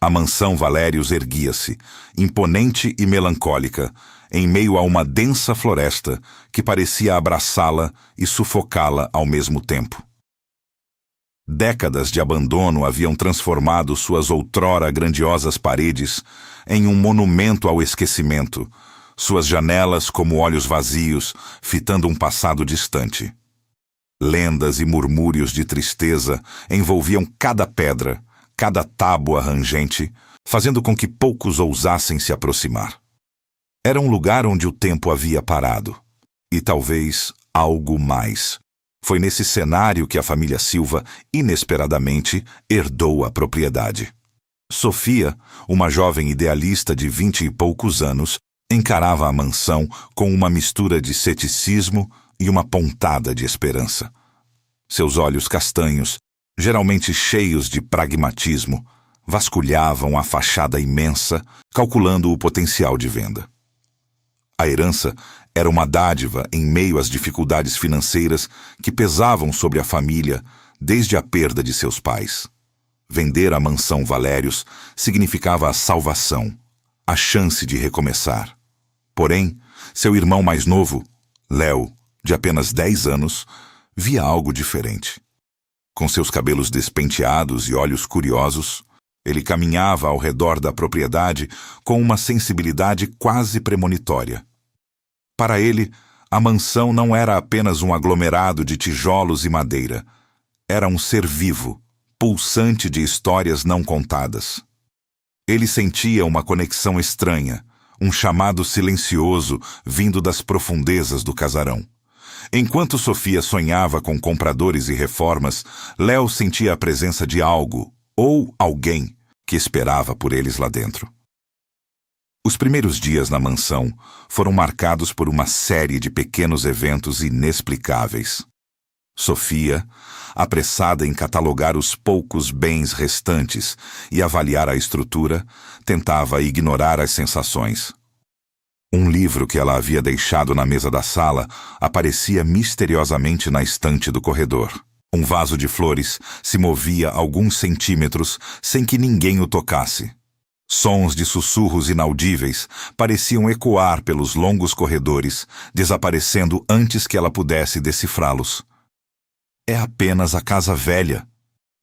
A mansão Valérios erguia-se, imponente e melancólica, em meio a uma densa floresta que parecia abraçá-la e sufocá-la ao mesmo tempo. Décadas de abandono haviam transformado suas outrora grandiosas paredes em um monumento ao esquecimento, suas janelas como olhos vazios, fitando um passado distante. Lendas e murmúrios de tristeza envolviam cada pedra, cada tábua rangente, fazendo com que poucos ousassem se aproximar. Era um lugar onde o tempo havia parado. E talvez algo mais. Foi nesse cenário que a família Silva, inesperadamente, herdou a propriedade. Sofia, uma jovem idealista de 20 e poucos anos, encarava a mansão com uma mistura de ceticismo e uma pontada de esperança. Seus olhos castanhos, geralmente cheios de pragmatismo, vasculhavam a fachada imensa, calculando o potencial de venda. A herança era uma dádiva em meio às dificuldades financeiras que pesavam sobre a família desde a perda de seus pais. Vender a mansão Valérios significava a salvação, a chance de recomeçar. Porém, seu irmão mais novo, Léo, de apenas 10 anos, via algo diferente. Com seus cabelos despenteados e olhos curiosos, ele caminhava ao redor da propriedade com uma sensibilidade quase premonitória. Para ele, a mansão não era apenas um aglomerado de tijolos e madeira. Era um ser vivo, pulsante de histórias não contadas. Ele sentia uma conexão estranha, um chamado silencioso vindo das profundezas do casarão. Enquanto Sofia sonhava com compradores e reformas, Léo sentia a presença de algo, ou alguém, que esperava por eles lá dentro. Os primeiros dias na mansão foram marcados por uma série de pequenos eventos inexplicáveis. Sofia, apressada em catalogar os poucos bens restantes e avaliar a estrutura, tentava ignorar as sensações. Um livro que ela havia deixado na mesa da sala aparecia misteriosamente na estante do corredor. Um vaso de flores se movia alguns centímetros sem que ninguém o tocasse. Sons de sussurros inaudíveis pareciam ecoar pelos longos corredores, desaparecendo antes que ela pudesse decifrá-los. É apenas a casa velha.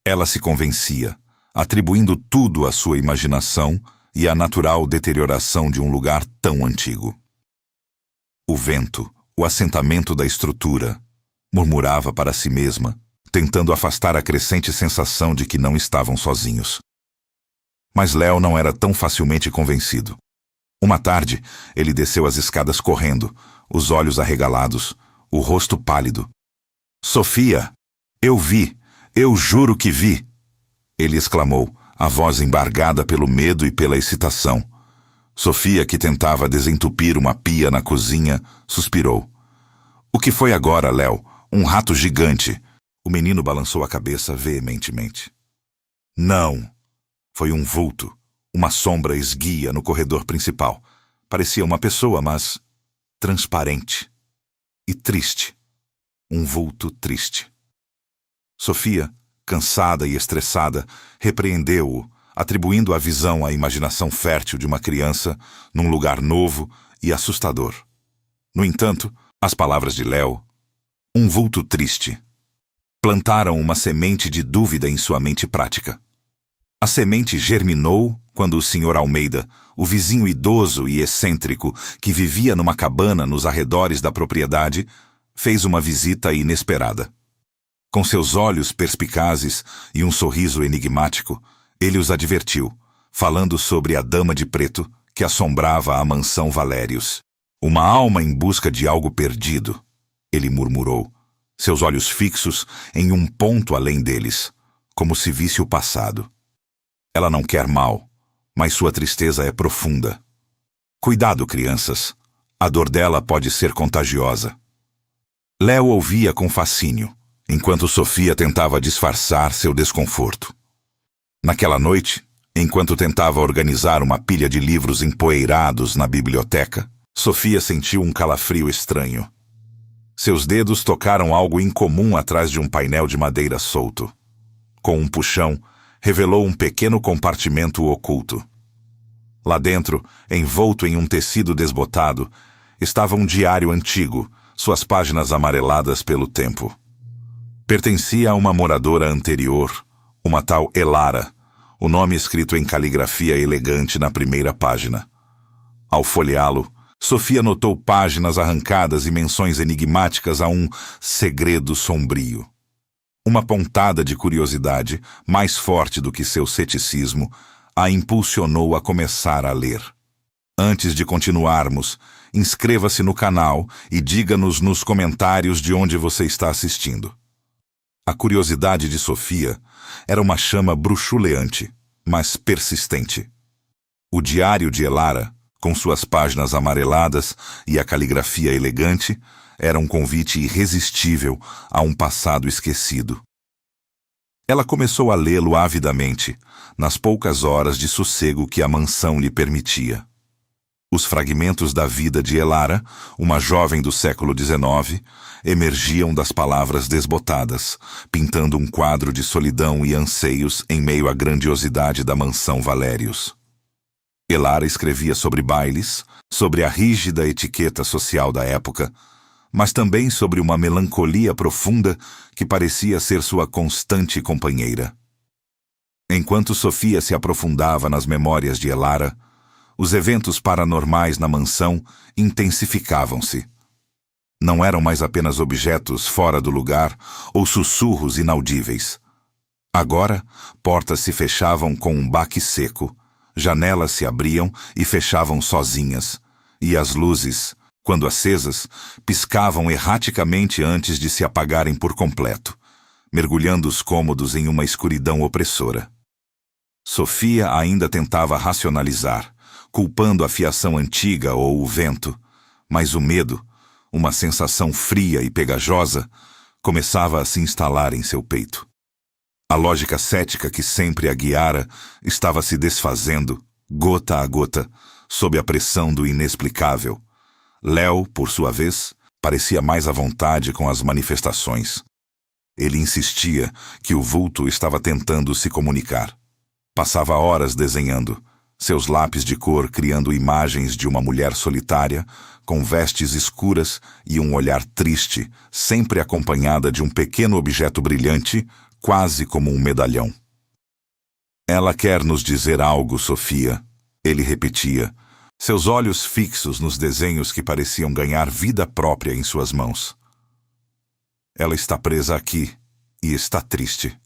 Ela se convencia, atribuindo tudo à sua imaginação e à natural deterioração de um lugar tão antigo. O vento, o assentamento da estrutura, murmurava para si mesma, tentando afastar a crescente sensação de que não estavam sozinhos. Mas Léo não era tão facilmente convencido. Uma tarde, ele desceu as escadas correndo, os olhos arregalados, o rosto pálido. "Sofia, eu vi, eu juro que vi!" Ele exclamou, a voz embargada pelo medo e pela excitação. Sofia, que tentava desentupir uma pia na cozinha, suspirou. "O que foi agora, Léo? Um rato gigante!" O menino balançou a cabeça veementemente. "Não!" Foi um vulto, uma sombra esguia no corredor principal. Parecia uma pessoa, mas transparente e triste. Um vulto triste. Sofia, cansada e estressada, repreendeu-o, atribuindo a visão à imaginação fértil de uma criança num lugar novo e assustador. No entanto, as palavras de Léo, um vulto triste, plantaram uma semente de dúvida em sua mente prática. A semente germinou quando o Sr. Almeida, o vizinho idoso e excêntrico que vivia numa cabana nos arredores da propriedade, fez uma visita inesperada. Com seus olhos perspicazes e um sorriso enigmático, ele os advertiu, falando sobre a dama de preto que assombrava a mansão Valérios. "Uma alma em busca de algo perdido", ele murmurou, seus olhos fixos em um ponto além deles, como se visse o passado. "Ela não quer mal, mas sua tristeza é profunda. Cuidado, crianças. A dor dela pode ser contagiosa." Léo ouvia com fascínio, enquanto Sofia tentava disfarçar seu desconforto. Naquela noite, enquanto tentava organizar uma pilha de livros empoeirados na biblioteca, Sofia sentiu um calafrio estranho. Seus dedos tocaram algo incomum atrás de um painel de madeira solto. Com um puxão, revelou um pequeno compartimento oculto. Lá dentro, envolto em um tecido desbotado, estava um diário antigo, suas páginas amareladas pelo tempo. Pertencia a uma moradora anterior, uma tal Elara, o nome escrito em caligrafia elegante na primeira página. Ao folheá-lo, Sofia notou páginas arrancadas e menções enigmáticas a um segredo sombrio. Uma pontada de curiosidade, mais forte do que seu ceticismo, a impulsionou a começar a ler. Antes de continuarmos, inscreva-se no canal e diga-nos nos comentários de onde você está assistindo. A curiosidade de Sofia era uma chama bruxuleante, mas persistente. O diário de Elara, com suas páginas amareladas e a caligrafia elegante, era um convite irresistível a um passado esquecido. Ela começou a lê-lo avidamente, nas poucas horas de sossego que a mansão lhe permitia. Os fragmentos da vida de Elara, uma jovem do século XIX, emergiam das palavras desbotadas, pintando um quadro de solidão e anseios em meio à grandiosidade da mansão Valérios. Elara escrevia sobre bailes, sobre a rígida etiqueta social da época, mas também sobre uma melancolia profunda que parecia ser sua constante companheira. Enquanto Sofia se aprofundava nas memórias de Elara, os eventos paranormais na mansão intensificavam-se. Não eram mais apenas objetos fora do lugar ou sussurros inaudíveis. Agora, portas se fechavam com um baque seco, janelas se abriam e fechavam sozinhas, e as luzes, quando acesas, piscavam erraticamente antes de se apagarem por completo, mergulhando os cômodos em uma escuridão opressora. Sofia ainda tentava racionalizar, culpando a fiação antiga ou o vento, mas o medo, uma sensação fria e pegajosa, começava a se instalar em seu peito. A lógica cética que sempre a guiara estava se desfazendo, gota a gota, sob a pressão do inexplicável. Léo, por sua vez, parecia mais à vontade com as manifestações. Ele insistia que o vulto estava tentando se comunicar. Passava horas desenhando, seus lápis de cor criando imagens de uma mulher solitária, com vestes escuras e um olhar triste, sempre acompanhada de um pequeno objeto brilhante, quase como um medalhão. Ela quer nos dizer algo, Sofia, ele repetia, seus olhos fixos nos desenhos que pareciam ganhar vida própria em suas mãos. Ela está presa aqui e está triste.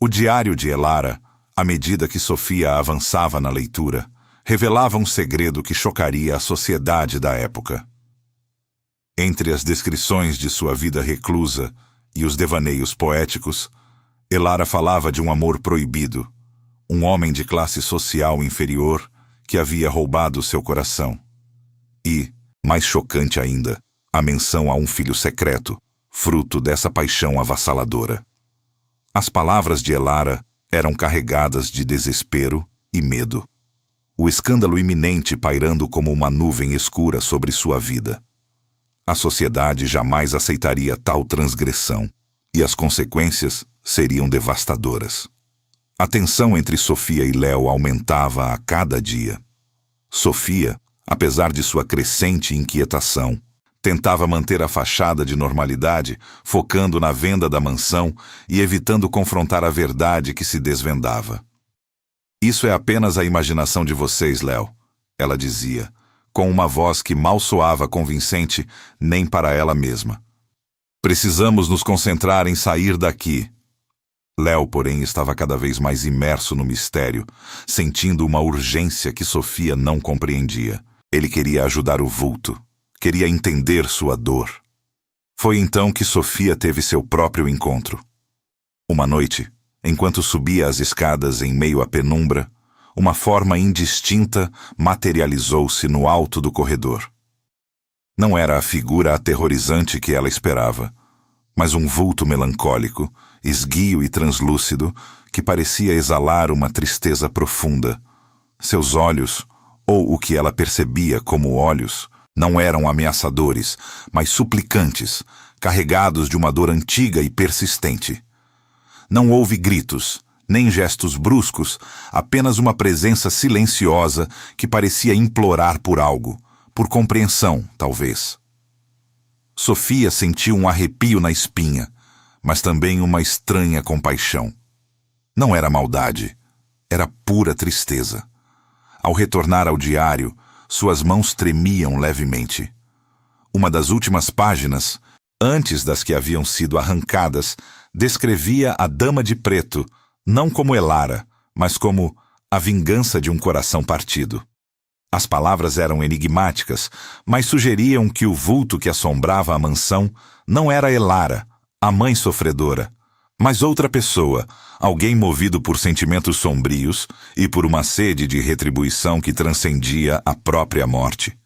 O diário de Elara, à medida que Sofia avançava na leitura, revelava um segredo que chocaria a sociedade da época. Entre as descrições de sua vida reclusa e os devaneios poéticos, Elara falava de um amor proibido, um homem de classe social inferior que havia roubado seu coração. E, mais chocante ainda, a menção a um filho secreto, fruto dessa paixão avassaladora. As palavras de Elara eram carregadas de desespero e medo. O escândalo iminente pairando como uma nuvem escura sobre sua vida. A sociedade jamais aceitaria tal transgressão, e as consequências seriam devastadoras. A tensão entre Sofia e Léo aumentava a cada dia. Sofia, apesar de sua crescente inquietação, tentava manter a fachada de normalidade, focando na venda da mansão e evitando confrontar a verdade que se desvendava. Isso é apenas a imaginação de vocês, Léo, ela dizia, com uma voz que mal soava convincente nem para ela mesma. Precisamos nos concentrar em sair daqui. Léo, porém, estava cada vez mais imerso no mistério, sentindo uma urgência que Sofia não compreendia. Ele queria ajudar o vulto, queria entender sua dor. Foi então que Sofia teve seu próprio encontro. Uma noite, enquanto subia as escadas em meio à penumbra, uma forma indistinta materializou-se no alto do corredor. Não era a figura aterrorizante que ela esperava, mas um vulto melancólico, esguio e translúcido, que parecia exalar uma tristeza profunda. Seus olhos, ou o que ela percebia como olhos, não eram ameaçadores, mas suplicantes, carregados de uma dor antiga e persistente. Não houve gritos, nem gestos bruscos, apenas uma presença silenciosa que parecia implorar por algo, por compreensão, talvez. Sofia sentiu um arrepio na espinha, mas também uma estranha compaixão. Não era maldade, era pura tristeza. Ao retornar ao diário, suas mãos tremiam levemente. Uma das últimas páginas, antes das que haviam sido arrancadas, descrevia a Dama de Preto, não como Elara, mas como a vingança de um coração partido. As palavras eram enigmáticas, mas sugeriam que o vulto que assombrava a mansão não era Elara, a mãe sofredora, mas outra pessoa, alguém movido por sentimentos sombrios e por uma sede de retribuição que transcendia a própria morte.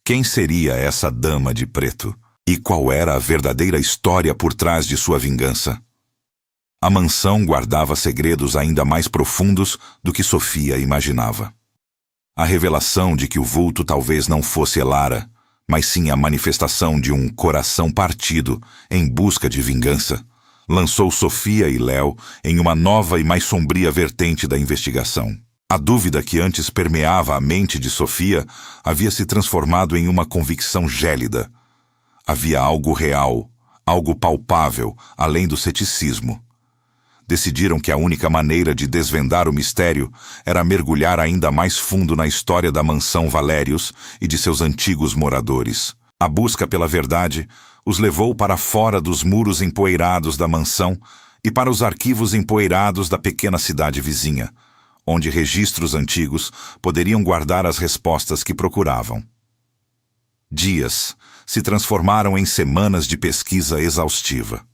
Quem seria essa Dama de Preto? E qual era a verdadeira história por trás de sua vingança? A mansão guardava segredos ainda mais profundos do que Sofia imaginava. A revelação de que o vulto talvez não fosse Elara, mas sim a manifestação de um coração partido em busca de vingança, lançou Sofia e Léo em uma nova e mais sombria vertente da investigação. A dúvida que antes permeava a mente de Sofia havia se transformado em uma convicção gélida. Havia algo real, algo palpável, além do ceticismo. Decidiram que a única maneira de desvendar o mistério era mergulhar ainda mais fundo na história da mansão Valérios e de seus antigos moradores. A busca pela verdade os levou para fora dos muros empoeirados da mansão e para os arquivos empoeirados da pequena cidade vizinha, onde registros antigos poderiam guardar as respostas que procuravam. Dias se transformaram em semanas de pesquisa exaustiva.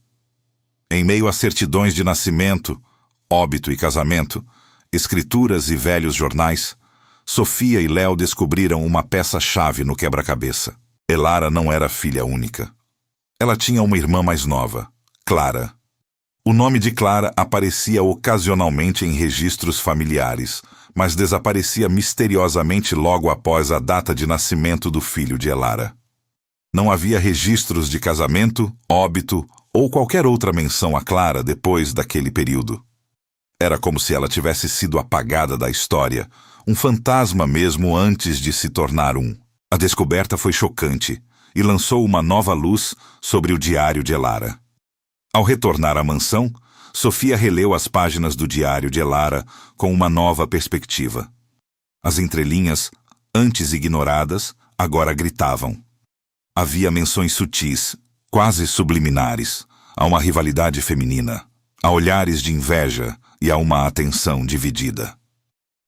Em meio a certidões de nascimento, óbito e casamento, escrituras e velhos jornais, Sofia e Léo descobriram uma peça-chave no quebra-cabeça. Elara não era filha única. Ela tinha uma irmã mais nova, Clara. O nome de Clara aparecia ocasionalmente em registros familiares, mas desaparecia misteriosamente logo após a data de nascimento do filho de Elara. Não havia registros de casamento, óbito ou qualquer outra menção a Clara depois daquele período. Era como se ela tivesse sido apagada da história, um fantasma mesmo antes de se tornar um. A descoberta foi chocante e lançou uma nova luz sobre o diário de Elara. Ao retornar à mansão, Sofia releu as páginas do diário de Elara com uma nova perspectiva. As entrelinhas, antes ignoradas, agora gritavam. Havia menções sutis, quase subliminares, a uma rivalidade feminina, a olhares de inveja e a uma atenção dividida.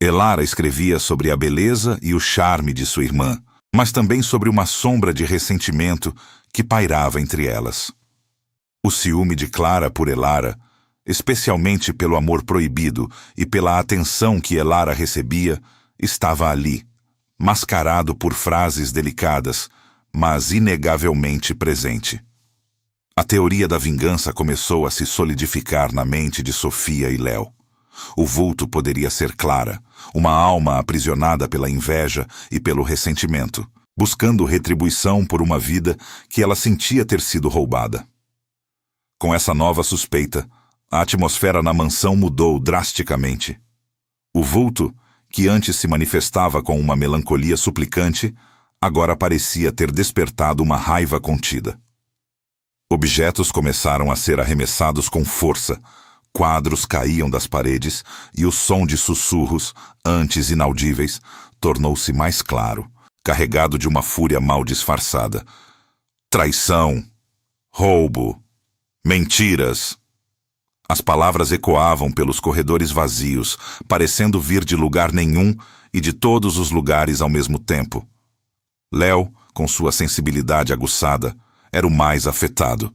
Elara escrevia sobre a beleza e o charme de sua irmã, mas também sobre uma sombra de ressentimento que pairava entre elas. O ciúme de Clara por Elara, especialmente pelo amor proibido e pela atenção que Elara recebia, estava ali, mascarado por frases delicadas, mas inegavelmente presente. A teoria da vingança começou a se solidificar na mente de Sofia e Léo. O vulto poderia ser Clara, uma alma aprisionada pela inveja e pelo ressentimento, buscando retribuição por uma vida que ela sentia ter sido roubada. Com essa nova suspeita, a atmosfera na mansão mudou drasticamente. O vulto, que antes se manifestava com uma melancolia suplicante, agora parecia ter despertado uma raiva contida. Objetos começaram a ser arremessados com força, quadros caíam das paredes e o som de sussurros, antes inaudíveis, tornou-se mais claro, carregado de uma fúria mal disfarçada. Traição, roubo, mentiras. As palavras ecoavam pelos corredores vazios, parecendo vir de lugar nenhum e de todos os lugares ao mesmo tempo. Léo, com sua sensibilidade aguçada, era o mais afetado.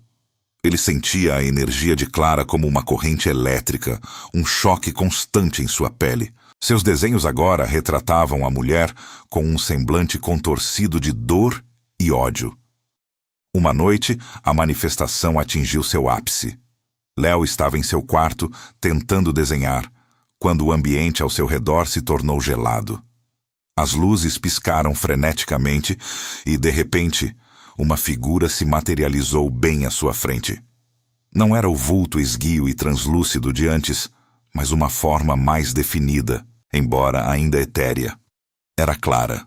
Ele sentia a energia de Clara como uma corrente elétrica, um choque constante em sua pele. Seus desenhos agora retratavam a mulher com um semblante contorcido de dor e ódio. Uma noite, a manifestação atingiu seu ápice. Léo estava em seu quarto, tentando desenhar, quando o ambiente ao seu redor se tornou gelado. As luzes piscaram freneticamente e, de repente, uma figura se materializou bem à sua frente. Não era o vulto esguio e translúcido de antes, mas uma forma mais definida, embora ainda etérea. Era Clara.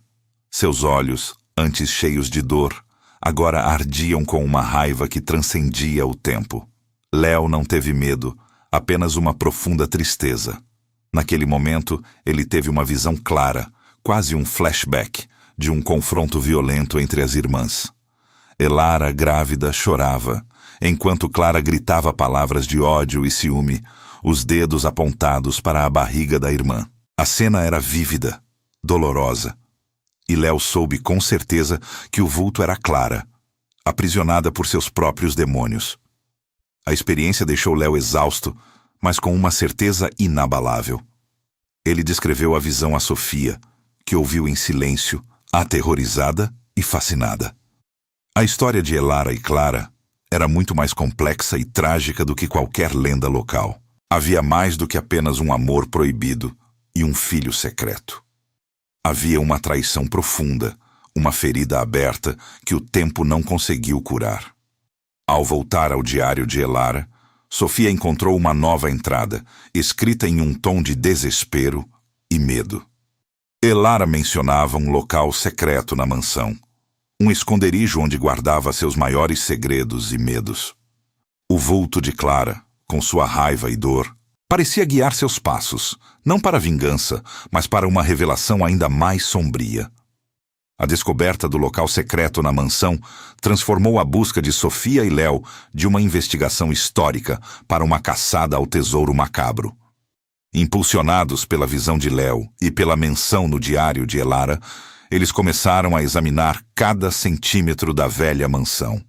Seus olhos, antes cheios de dor, agora ardiam com uma raiva que transcendia o tempo. Léo não teve medo, apenas uma profunda tristeza. Naquele momento, ele teve uma visão clara, quase um flashback, de um confronto violento entre as irmãs. Elara, grávida, chorava, enquanto Clara gritava palavras de ódio e ciúme, os dedos apontados para a barriga da irmã. A cena era vívida, dolorosa, e Léo soube com certeza que o vulto era Clara, aprisionada por seus próprios demônios. A experiência deixou Léo exausto, mas com uma certeza inabalável. Ele descreveu a visão a Sofia, que ouviu em silêncio, aterrorizada e fascinada. A história de Elara e Clara era muito mais complexa e trágica do que qualquer lenda local. Havia mais do que apenas um amor proibido e um filho secreto. Havia uma traição profunda, uma ferida aberta que o tempo não conseguiu curar. Ao voltar ao diário de Elara, Sofia encontrou uma nova entrada, escrita em um tom de desespero e medo. Elara mencionava um local secreto na mansão, um esconderijo onde guardava seus maiores segredos e medos. O vulto de Clara, com sua raiva e dor, parecia guiar seus passos, não para a vingança, mas para uma revelação ainda mais sombria. A descoberta do local secreto na mansão transformou a busca de Sofia e Léo de uma investigação histórica para uma caçada ao tesouro macabro. Impulsionados pela visão de Léo e pela menção no diário de Elara, eles começaram a examinar cada centímetro da velha mansão.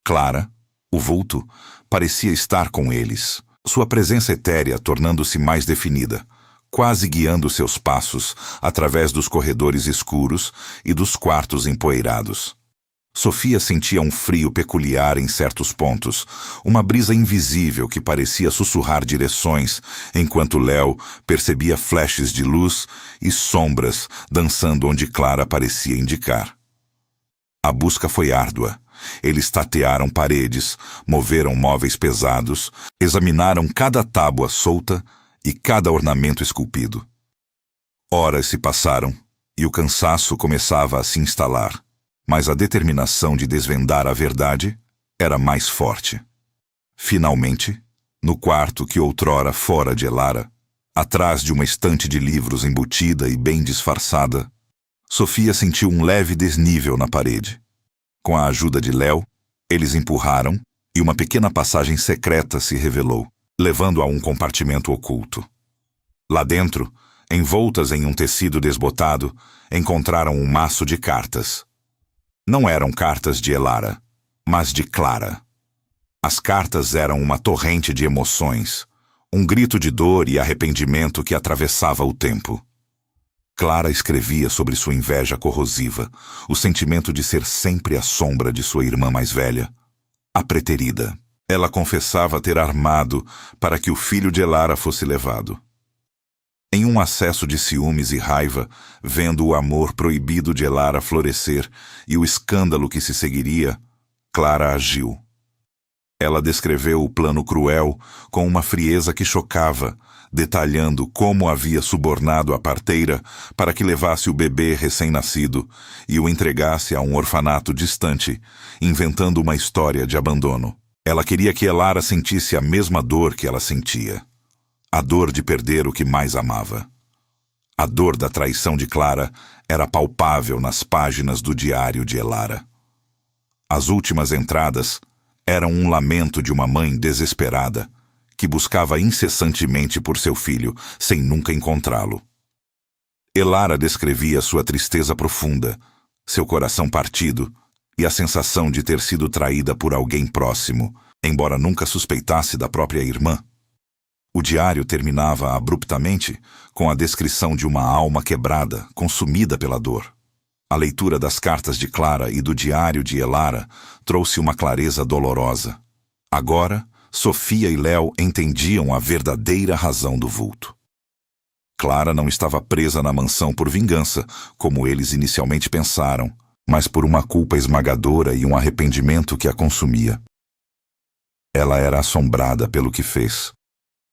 Clara, o vulto, parecia estar com eles, sua presença etérea tornando-se mais definida, quase guiando seus passos através dos corredores escuros e dos quartos empoeirados. Sofia sentia um frio peculiar em certos pontos, uma brisa invisível que parecia sussurrar direções, enquanto Léo percebia flashes de luz e sombras dançando onde Clara parecia indicar. A busca foi árdua. Eles tatearam paredes, moveram móveis pesados, examinaram cada tábua solta e cada ornamento esculpido. Horas se passaram e o cansaço começava a se instalar, mas a determinação de desvendar a verdade era mais forte. Finalmente, no quarto que outrora fora de Elara, atrás de uma estante de livros embutida e bem disfarçada, Sofia sentiu um leve desnível na parede. Com a ajuda de Léo, eles empurraram e uma pequena passagem secreta se revelou, levando a um compartimento oculto. Lá dentro, envoltas em um tecido desbotado, encontraram um maço de cartas. Não eram cartas de Elara, mas de Clara. As cartas eram uma torrente de emoções, um grito de dor e arrependimento que atravessava o tempo. Clara escrevia sobre sua inveja corrosiva, o sentimento de ser sempre a sombra de sua irmã mais velha, a preterida. Ela confessava ter armado para que o filho de Elara fosse levado. Em um acesso de ciúmes e raiva, vendo o amor proibido de Elara florescer e o escândalo que se seguiria, Clara agiu. Ela descreveu o plano cruel com uma frieza que chocava, detalhando como havia subornado a parteira para que levasse o bebê recém-nascido e o entregasse a um orfanato distante, inventando uma história de abandono. Ela queria que Elara sentisse a mesma dor que ela sentia. A dor de perder o que mais amava. A dor da traição de Clara era palpável nas páginas do diário de Elara. As últimas entradas eram um lamento de uma mãe desesperada, que buscava incessantemente por seu filho, sem nunca encontrá-lo. Elara descrevia sua tristeza profunda, seu coração partido e a sensação de ter sido traída por alguém próximo, embora nunca suspeitasse da própria irmã. O diário terminava abruptamente com a descrição de uma alma quebrada, consumida pela dor. A leitura das cartas de Clara e do diário de Elara trouxe uma clareza dolorosa. Agora, Sofia e Léo entendiam a verdadeira razão do vulto. Clara não estava presa na mansão por vingança, como eles inicialmente pensaram, mas por uma culpa esmagadora e um arrependimento que a consumia. Ela era assombrada pelo que fez.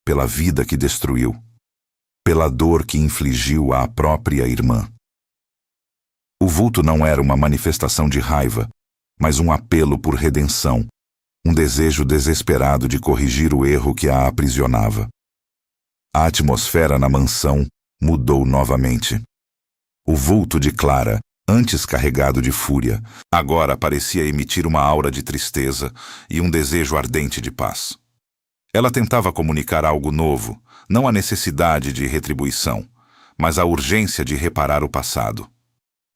pela vida que destruiu, pela dor que infligiu à própria irmã. O vulto não era uma manifestação de raiva, mas um apelo por redenção, um desejo desesperado de corrigir o erro que a aprisionava. A atmosfera na mansão mudou novamente. O vulto de Clara, antes carregado de fúria, agora parecia emitir uma aura de tristeza e um desejo ardente de paz. Ela tentava comunicar algo novo, não a necessidade de retribuição, mas a urgência de reparar o passado.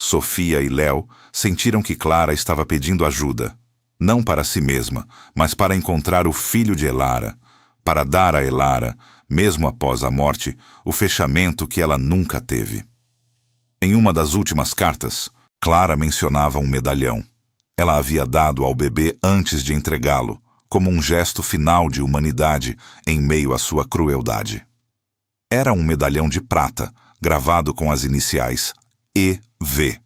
Sofia e Léo sentiram que Clara estava pedindo ajuda, não para si mesma, mas para encontrar o filho de Elara, para dar a Elara, mesmo após a morte, o fechamento que ela nunca teve. Em uma das últimas cartas, Clara mencionava um medalhão. Ela havia dado ao bebê antes de entregá-lo, como um gesto final de humanidade em meio à sua crueldade. Era um medalhão de prata, gravado com as iniciais E.V.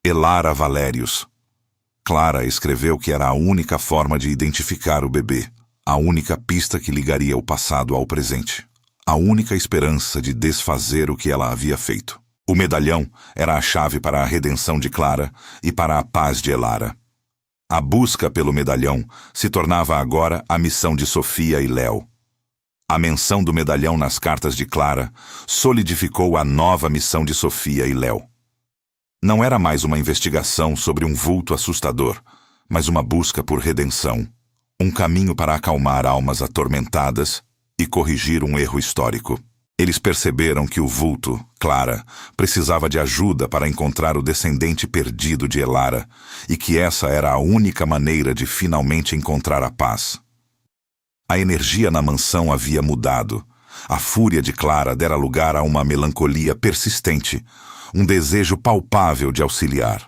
Elara Valérios. Clara escreveu que era a única forma de identificar o bebê, a única pista que ligaria o passado ao presente, a única esperança de desfazer o que ela havia feito. O medalhão era a chave para a redenção de Clara e para a paz de Elara. A busca pelo medalhão se tornava agora a missão de Sofia e Léo. A menção do medalhão nas cartas de Clara solidificou a nova missão de Sofia e Léo. Não era mais uma investigação sobre um vulto assustador, mas uma busca por redenção, um caminho para acalmar almas atormentadas e corrigir um erro histórico. Eles perceberam que o vulto, Clara, precisava de ajuda para encontrar o descendente perdido de Elara e que essa era a única maneira de finalmente encontrar a paz. A energia na mansão havia mudado. A fúria de Clara dera lugar a uma melancolia persistente, um desejo palpável de auxiliar.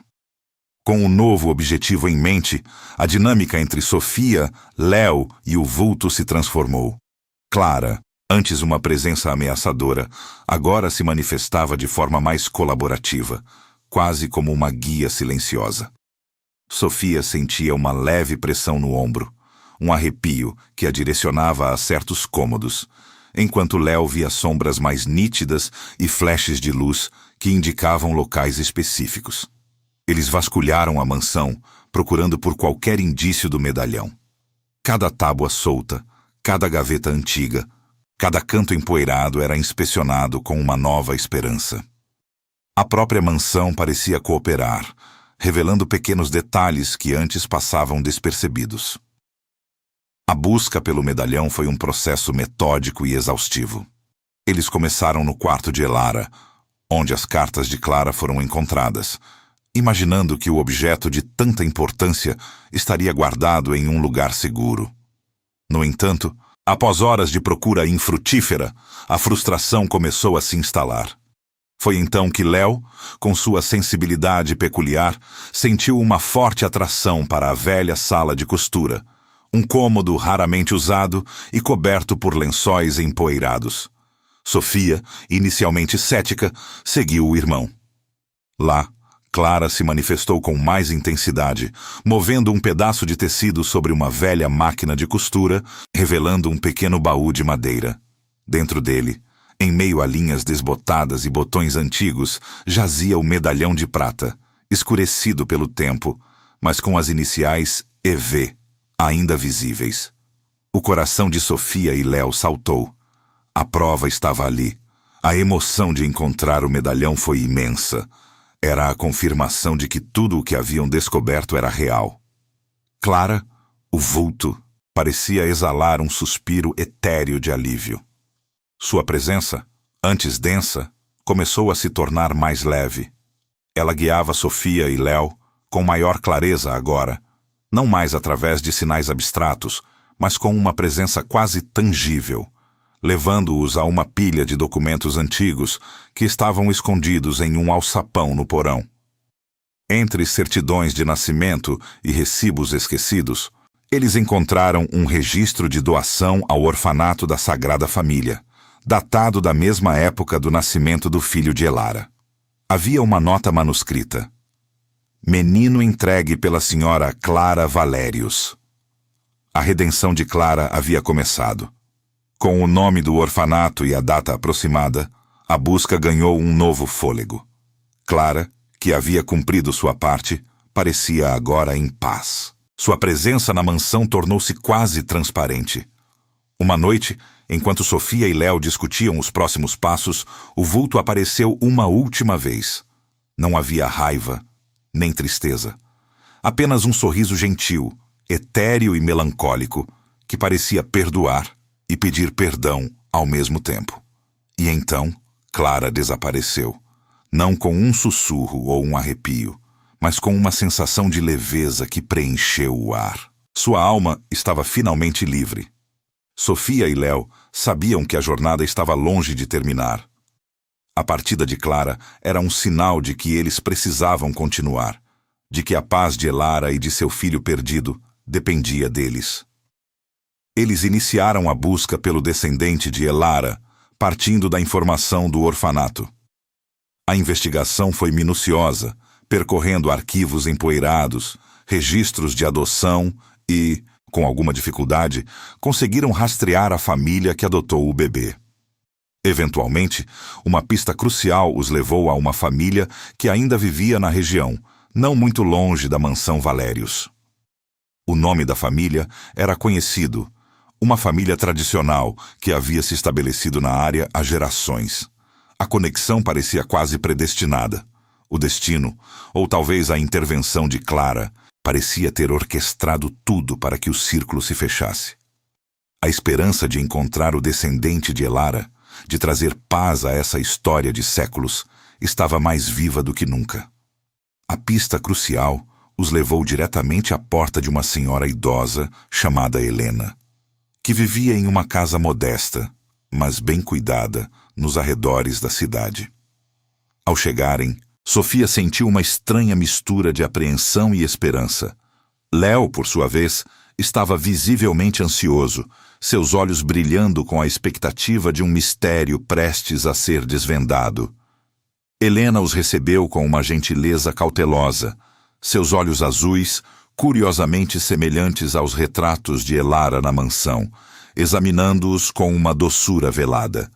Com o novo objetivo em mente, a dinâmica entre Sofia, Léo e o vulto se transformou. Clara, antes uma presença ameaçadora, agora se manifestava de forma mais colaborativa, quase como uma guia silenciosa. Sofia sentia uma leve pressão no ombro, um arrepio que a direcionava a certos cômodos, enquanto Léo via sombras mais nítidas e flashes de luz que indicavam locais específicos. Eles vasculharam a mansão, procurando por qualquer indício do medalhão. Cada tábua solta, cada gaveta antiga, cada canto empoeirado era inspecionado com uma nova esperança. A própria mansão parecia cooperar, revelando pequenos detalhes que antes passavam despercebidos. A busca pelo medalhão foi um processo metódico e exaustivo. Eles começaram no quarto de Elara, onde as cartas de Clara foram encontradas, imaginando que o objeto de tanta importância estaria guardado em um lugar seguro. No entanto, após horas de procura infrutífera, a frustração começou a se instalar. Foi então que Léo, com sua sensibilidade peculiar, sentiu uma forte atração para a velha sala de costura, um cômodo raramente usado e coberto por lençóis empoeirados. Sofia, inicialmente cética, seguiu o irmão. Lá, Clara se manifestou com mais intensidade, movendo um pedaço de tecido sobre uma velha máquina de costura, revelando um pequeno baú de madeira. Dentro dele, em meio a linhas desbotadas e botões antigos, jazia o medalhão de prata, escurecido pelo tempo, mas com as iniciais EV ainda visíveis. O coração de Sofia e Léo saltou. A prova estava ali. A emoção de encontrar o medalhão foi imensa. Era a confirmação de que tudo o que haviam descoberto era real. Clara, o vulto, parecia exalar um suspiro etéreo de alívio. Sua presença, antes densa, começou a se tornar mais leve. Ela guiava Sofia e Léo com maior clareza agora, não mais através de sinais abstratos, mas com uma presença quase tangível, levando-os a uma pilha de documentos antigos que estavam escondidos em um alçapão no porão. Entre certidões de nascimento e recibos esquecidos, eles encontraram um registro de doação ao orfanato da Sagrada Família, datado da mesma época do nascimento do filho de Elara. Havia uma nota manuscrita. Menino entregue pela senhora Clara Valérios. A redenção de Clara havia começado. Com o nome do orfanato e a data aproximada, a busca ganhou um novo fôlego. Clara, que havia cumprido sua parte, parecia agora em paz. Sua presença na mansão tornou-se quase transparente. Uma noite, enquanto Sofia e Léo discutiam os próximos passos, o vulto apareceu uma última vez. Não havia raiva, nem tristeza. Apenas um sorriso gentil, etéreo e melancólico, que parecia perdoar e pedir perdão ao mesmo tempo. E então, Clara desapareceu, não com um sussurro ou um arrepio, mas com uma sensação de leveza que preencheu o ar. Sua alma estava finalmente livre. Sofia e Léo sabiam que a jornada estava longe de terminar. A partida de Clara era um sinal de que eles precisavam continuar, de que a paz de Elara e de seu filho perdido dependia deles. Eles iniciaram a busca pelo descendente de Elara, partindo da informação do orfanato. A investigação foi minuciosa, percorrendo arquivos empoeirados, registros de adoção e, com alguma dificuldade, conseguiram rastrear a família que adotou o bebê. Eventualmente, uma pista crucial os levou a uma família que ainda vivia na região, não muito longe da mansão Valérios. O nome da família era conhecido, uma família tradicional que havia se estabelecido na área há gerações. A conexão parecia quase predestinada. O destino, ou talvez a intervenção de Clara, parecia ter orquestrado tudo para que o círculo se fechasse. A esperança de encontrar o descendente de Elara, de trazer paz a essa história de séculos, estava mais viva do que nunca. A pista crucial os levou diretamente à porta de uma senhora idosa chamada Helena, que vivia em uma casa modesta, mas bem cuidada, nos arredores da cidade. Ao chegarem, Sofia sentiu uma estranha mistura de apreensão e esperança. Léo, por sua vez, estava visivelmente ansioso, seus olhos brilhando com a expectativa de um mistério prestes a ser desvendado. Helena os recebeu com uma gentileza cautelosa, seus olhos azuis, curiosamente semelhantes aos retratos de Elara na mansão, examinando-os com uma doçura velada.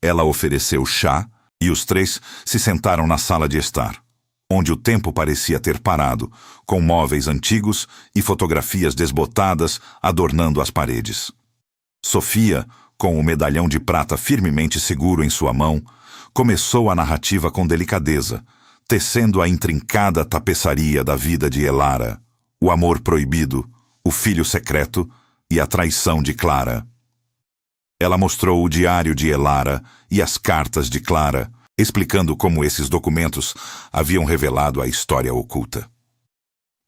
Ela ofereceu chá, e os três se sentaram na sala de estar, onde o tempo parecia ter parado, com móveis antigos e fotografias desbotadas adornando as paredes. Sofia, com o medalhão de prata firmemente seguro em sua mão, começou a narrativa com delicadeza, tecendo a intrincada tapeçaria da vida de Elara, o amor proibido, o filho secreto e a traição de Clara. Ela mostrou o diário de Elara e as cartas de Clara, explicando como esses documentos haviam revelado a história oculta.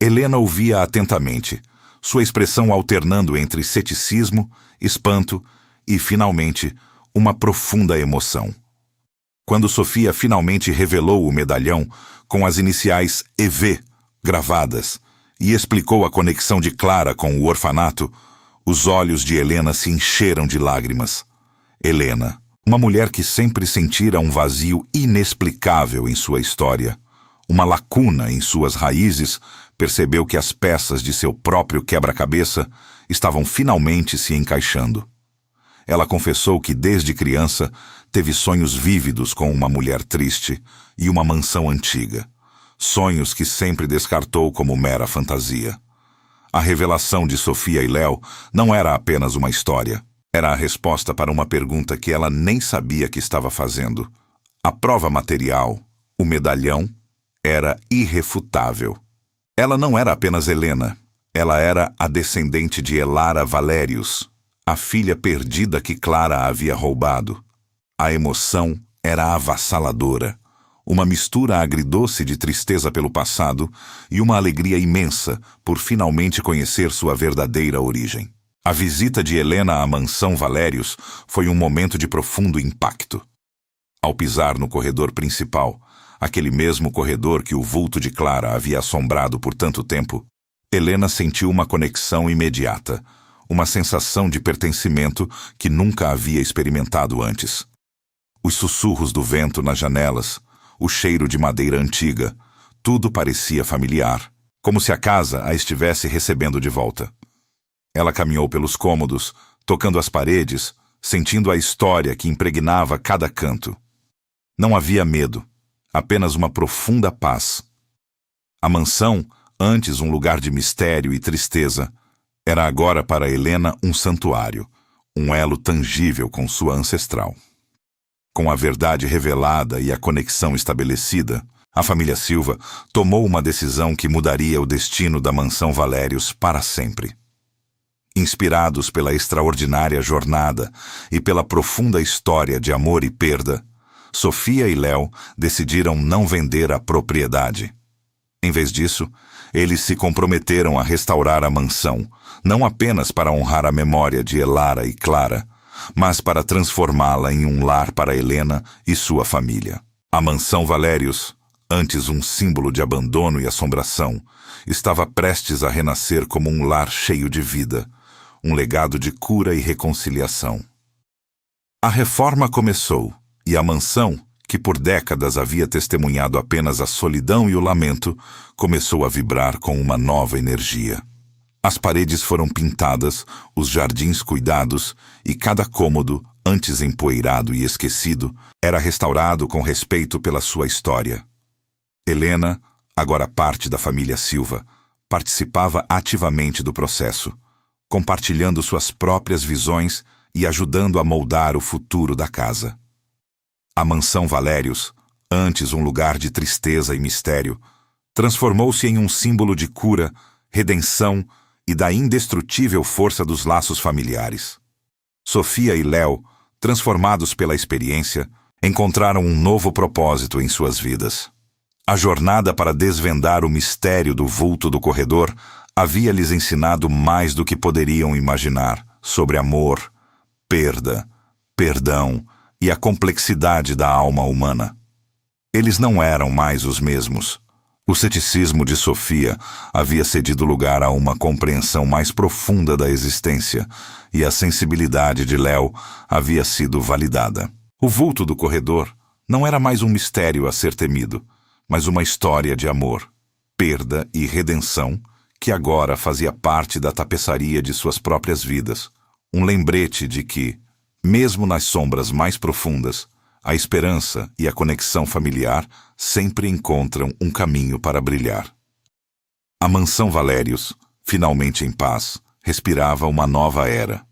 Helena ouvia atentamente, sua expressão alternando entre ceticismo, espanto e, finalmente, uma profunda emoção. Quando Sofia finalmente revelou o medalhão com as iniciais EV gravadas e explicou a conexão de Clara com o orfanato, os olhos de Helena se encheram de lágrimas. Helena, uma mulher que sempre sentira um vazio inexplicável em sua história, uma lacuna em suas raízes, percebeu que as peças de seu próprio quebra-cabeça estavam finalmente se encaixando. Ela confessou que desde criança teve sonhos vívidos com uma mulher triste e uma mansão antiga, sonhos que sempre descartou como mera fantasia. A revelação de Sofia e Léo não era apenas uma história. Era a resposta para uma pergunta que ela nem sabia que estava fazendo. A prova material, o medalhão, era irrefutável. Ela não era apenas Helena. Ela era a descendente de Elara Valérios, a filha perdida que Clara havia roubado. A emoção era avassaladora. Uma mistura agridoce de tristeza pelo passado e uma alegria imensa por finalmente conhecer sua verdadeira origem. A visita de Helena à mansão Valérios foi um momento de profundo impacto. Ao pisar no corredor principal, aquele mesmo corredor que o vulto de Clara havia assombrado por tanto tempo, Helena sentiu uma conexão imediata, uma sensação de pertencimento que nunca havia experimentado antes. Os sussurros do vento nas janelas, o cheiro de madeira antiga, tudo parecia familiar, como se a casa a estivesse recebendo de volta. Ela caminhou pelos cômodos, tocando as paredes, sentindo a história que impregnava cada canto. Não havia medo, apenas uma profunda paz. A mansão, antes um lugar de mistério e tristeza, era agora para Helena um santuário, um elo tangível com sua ancestral. Com a verdade revelada e a conexão estabelecida, a família Silva tomou uma decisão que mudaria o destino da mansão Valérios para sempre. Inspirados pela extraordinária jornada e pela profunda história de amor e perda, Sofia e Léo decidiram não vender a propriedade. Em vez disso, eles se comprometeram a restaurar a mansão, não apenas para honrar a memória de Elara e Clara, mas para transformá-la em um lar para Helena e sua família. A mansão Valérios, antes um símbolo de abandono e assombração, estava prestes a renascer como um lar cheio de vida, um legado de cura e reconciliação. A reforma começou, e a mansão, que por décadas havia testemunhado apenas a solidão e o lamento, começou a vibrar com uma nova energia. As paredes foram pintadas, os jardins cuidados, e cada cômodo, antes empoeirado e esquecido, era restaurado com respeito pela sua história. Helena, agora parte da família Silva, participava ativamente do processo, compartilhando suas próprias visões e ajudando a moldar o futuro da casa. A mansão Valérios, antes um lugar de tristeza e mistério, transformou-se em um símbolo de cura, redenção e da indestrutível força dos laços familiares. Sofia e Léo, transformados pela experiência, encontraram um novo propósito em suas vidas. A jornada para desvendar o mistério do vulto do corredor havia lhes ensinado mais do que poderiam imaginar sobre amor, perda, perdão e a complexidade da alma humana. Eles não eram mais os mesmos. O ceticismo de Sofia havia cedido lugar a uma compreensão mais profunda da existência, e a sensibilidade de Léo havia sido validada. O vulto do corredor não era mais um mistério a ser temido, mas uma história de amor, perda e redenção que agora fazia parte da tapeçaria de suas próprias vidas, um lembrete de que, mesmo nas sombras mais profundas, a esperança e a conexão familiar sempre encontram um caminho para brilhar. A mansão Valérios, finalmente em paz, respirava uma nova era.